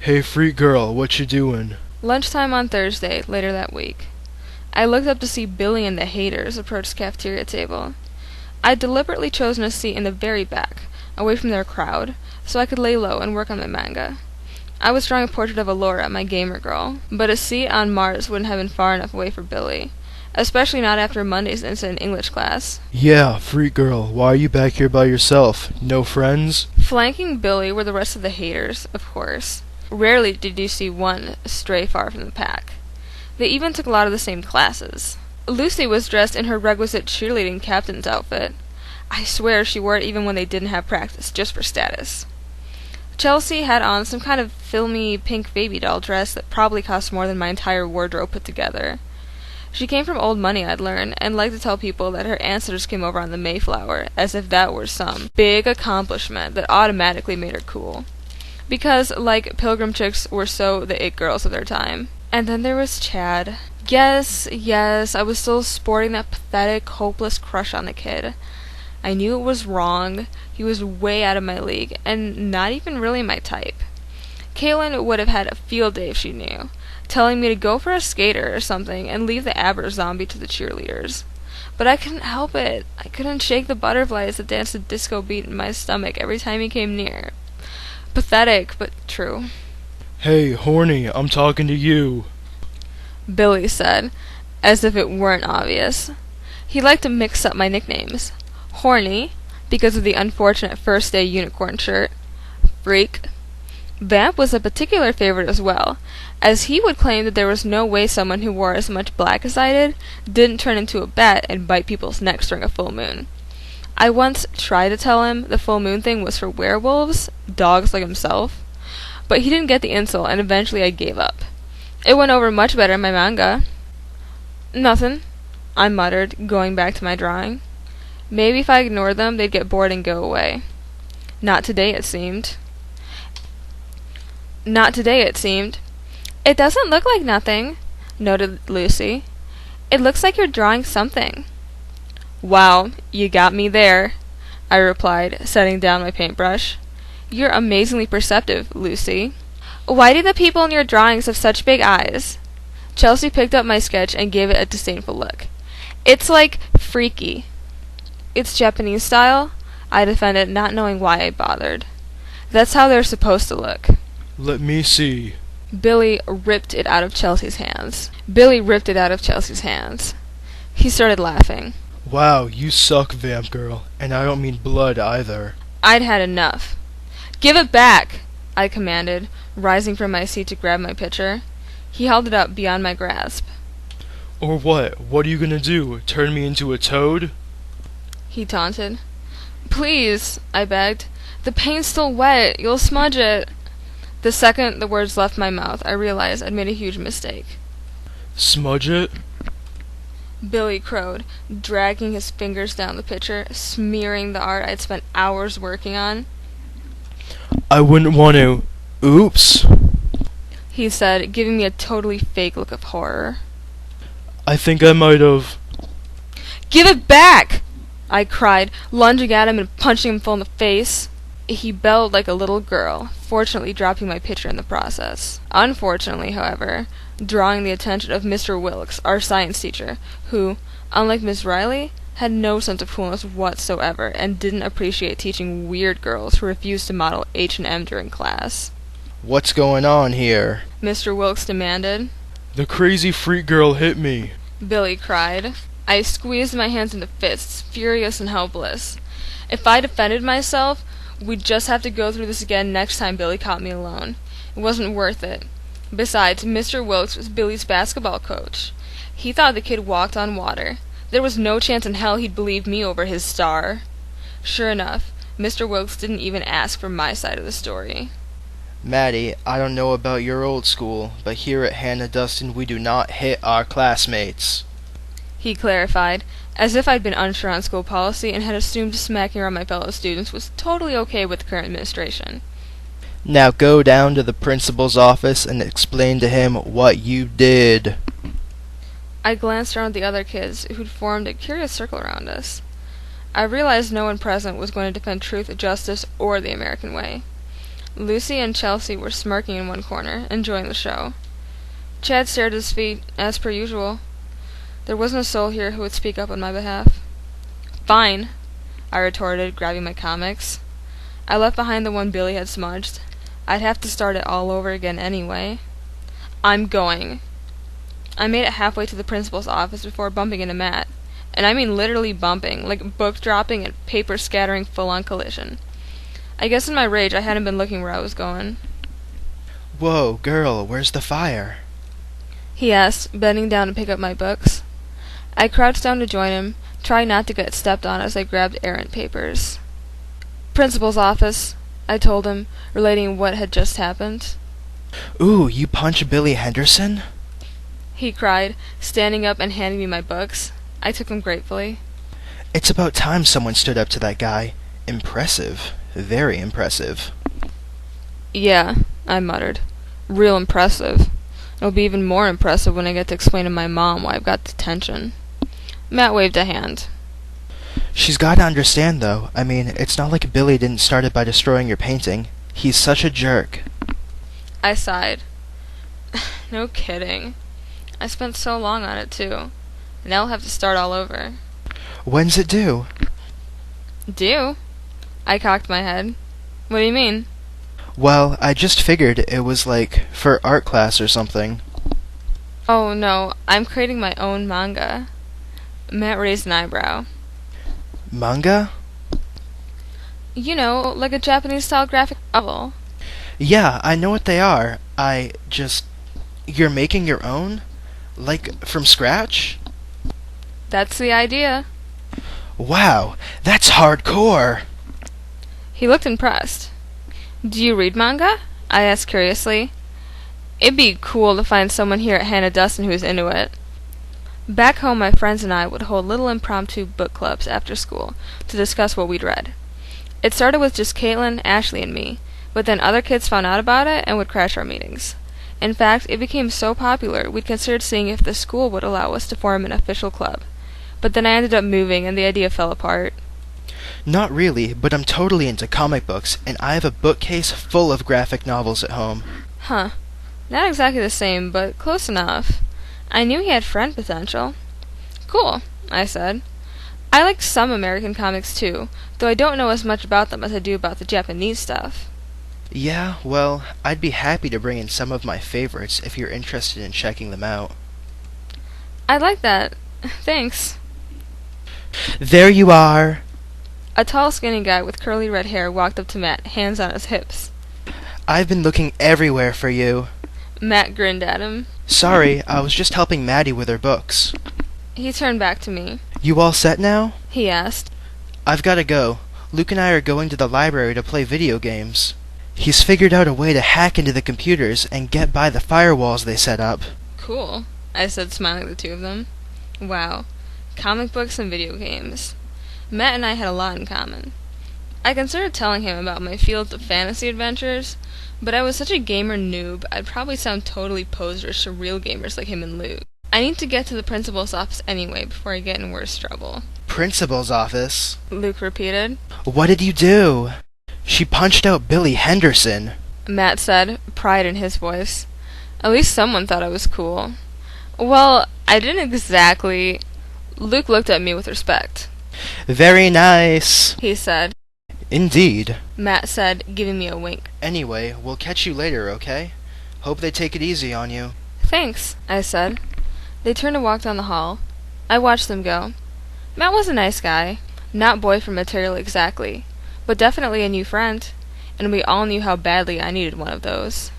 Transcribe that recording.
Hey, freak girl, what you doing? Lunchtime on Thursday, later that week. I looked up to see Billy and the haters approach the cafeteria table. I'd deliberately chosen a seat in the very back, away from their crowd, so I could lay low and work on my manga. I was drawing a portrait of Alora, my gamer girl, but a seat on Mars wouldn't have been far enough away for Billy, especially not after Monday's incident in English class. Yeah, freak girl, why are you back here by yourself? No friends? Flanking Billy were the rest of the haters, of course. Rarely did you see one stray far from the pack. They even took a lot of the same classes. Lucy was dressed in her requisite cheerleading captain's outfit. I swear she wore it even when they didn't have practice, just for status. Chelsea had on some kind of filmy pink baby doll dress that probably cost more than my entire wardrobe put together. She came from old money, I'd learned, and liked to tell people that her ancestors came over on the Mayflower, as if that were some big accomplishment that automatically made her cool. Because, like, pilgrim chicks were so the it girls of their time. And then there was Chad. Yes, I was still sporting that pathetic, hopeless crush on the kid. I knew it was wrong. He was way out of my league, and not even really my type. Kaylin would have had a field day if she knew, telling me to go for a skater or something and leave the Aber zombie to the cheerleaders. But I couldn't help it. I couldn't shake the butterflies that danced a disco beat in my stomach every time he came near. Pathetic, but true. Hey, horny, I'm talking to you. Billy said, as if it weren't obvious. He liked to mix up my nicknames. Horny, because of the unfortunate first day unicorn shirt. Freak. Vamp was a particular favorite as well, as he would claim that there was no way someone who wore as much black as I did didn't turn into a bat and bite people's necks during a full moon. I once tried to tell him the full moon thing was for werewolves, dogs like himself, but he didn't get the insult, and eventually I gave up. It went over much better in my manga. Nothing, I muttered, going back to my drawing. Maybe if I ignored them, they'd get bored and go away. Not today, it seemed. It doesn't look like nothing, noted Lucy. It looks like you're drawing something. Wow, you got me there, I replied, setting down my paintbrush. You're amazingly perceptive, Lucy. Why do the people in your drawings have such big eyes? Chelsea picked up my sketch and gave it a disdainful look. It's like freaky. It's Japanese style, I defended, not knowing why I bothered. That's how they're supposed to look. Let me see. Billy ripped it out of Chelsea's hands. He started laughing. Wow, you suck, vamp girl, and I don't mean blood either. I'd had enough. Give it back, I commanded, rising from my seat to grab my picture. He held it up beyond my grasp. Or what? What are you gonna do? Turn me into a toad? He taunted. Please, I begged. The paint's still wet. You'll smudge it. The second the words left my mouth, I realized I'd made a huge mistake. Smudge it? Billy crowed, dragging his fingers down the picture, smearing the art I'd spent hours working on. I wouldn't want to. Oops, He said, giving me a totally fake look of horror. I think I might have. Give it back! I cried, lunging at him and punching him full in the face. He bellowed like a little girl, fortunately dropping my picture in the process. Unfortunately, however, drawing the attention of Mr. Wilkes, our science teacher, who, unlike Miss Riley, had no sense of coolness whatsoever and didn't appreciate teaching weird girls who refused to model H&M during class. What's going on here? Mr. Wilkes demanded. The crazy freak girl hit me. Billy cried. I squeezed my hands into fists, furious and helpless. If I defended myself, we'd just have to go through this again next time Billy caught me alone. It wasn't worth it. Besides, Mr. Wilkes was Billy's basketball coach. He thought the kid walked on water. There was no chance in hell he'd believe me over his star. Sure enough, Mr. Wilkes didn't even ask for my side of the story. Maddy, I don't know about your old school, but here at Hannah Dustin we do not hit our classmates. He clarified, as if I'd been unsure on school policy and had assumed smacking around my fellow students was totally okay with the current administration. Now go down to the principal's office and explain to him what you did. I glanced around at the other kids, who'd formed a curious circle around us. I realized no one present was going to defend truth, justice, or the American way. Lucy and Chelsea were smirking in one corner, enjoying the show. Chad stared at his feet, as per usual. There wasn't a soul here who would speak up on my behalf. "Fine," I retorted, grabbing my comics. I left behind the one Billy had smudged. I'd have to start it all over again anyway. "I'm going." I made it halfway to the principal's office before bumping into Matt. And I mean literally bumping, like book dropping and paper scattering full-on collision. I guess in my rage I hadn't been looking where I was going. Whoa, girl, where's the fire? He asked, bending down to pick up my books. I crouched down to join him, trying not to get stepped on as I grabbed errant papers. "Principal's office," I told him, relating what had just happened. Ooh, you punch Billy Henderson? He cried, standing up and handing me my books. I took them gratefully. It's about time someone stood up to that guy. Impressive. Very impressive. "Yeah," I muttered. "Real impressive. It'll be even more impressive when I get to explain to my mom why I've got detention." Matt waved a hand. She's gotta understand, though. I mean, it's not like Billy didn't start it by destroying your painting. He's such a jerk. I sighed. No kidding. I spent so long on it, too. Now I'll have to start all over. When's it due? Due? I cocked my head. What do you mean? Well, I just figured it was like for art class or something. Oh, no. I'm creating my own manga. Matt raised an eyebrow. Manga? You know, like a Japanese-style graphic novel. Yeah, I know what they are. You're making your own? Like, from scratch? That's the idea. Wow, that's hardcore! He looked impressed. "Do you read manga?" I asked curiously. It'd be cool to find someone here at Hannah Dustin who's into it. Back home, my friends and I would hold little impromptu book clubs after school to discuss what we'd read. It started with just Caitlin, Ashley, and me, but then other kids found out about it and would crash our meetings. In fact, it became so popular, we'd considered seeing if the school would allow us to form an official club. But then I ended up moving and the idea fell apart. Not really, but I'm totally into comic books, and I have a bookcase full of graphic novels at home. Huh. Not exactly the same, but close enough. I knew he had friend potential. Cool, I said. I like some American comics too, though I don't know as much about them as I do about the Japanese stuff. Yeah, well, I'd be happy to bring in some of my favorites if you're interested in checking them out. I'd like that. Thanks. There you are! A tall, skinny guy with curly red hair walked up to Matt, hands on his hips. I've been looking everywhere for you. Matt grinned at him. Sorry, I was just helping Maddy with her books. He turned back to me. You all set now? He asked. I've gotta go. Luke and I are going to the library to play video games. He's figured out a way to hack into the computers and get by the firewalls they set up. Cool, I said, smiling at the two of them. Wow. Comic books and video games. Matt and I had a lot in common. I considered telling him about my fields of fantasy adventures, but I was such a gamer noob, I'd probably sound totally poserish to real gamers like him and Luke. I need to get to the principal's office anyway before I get in worse trouble. Principal's office? Luke repeated. What did you do? She punched out Billy Henderson. Matt said, pride in his voice. At least someone thought I was cool. Well, I didn't exactly. Luke looked at me with respect. Very nice, he said. Indeed, Matt said, giving me a wink. Anyway, we'll catch you later, okay? Hope they take it easy on you. Thanks, I said. They turned and walked down the hall. I watched them go. Matt was a nice guy. Not boyfriend material exactly, but definitely a new friend, and we all knew how badly I needed one of those.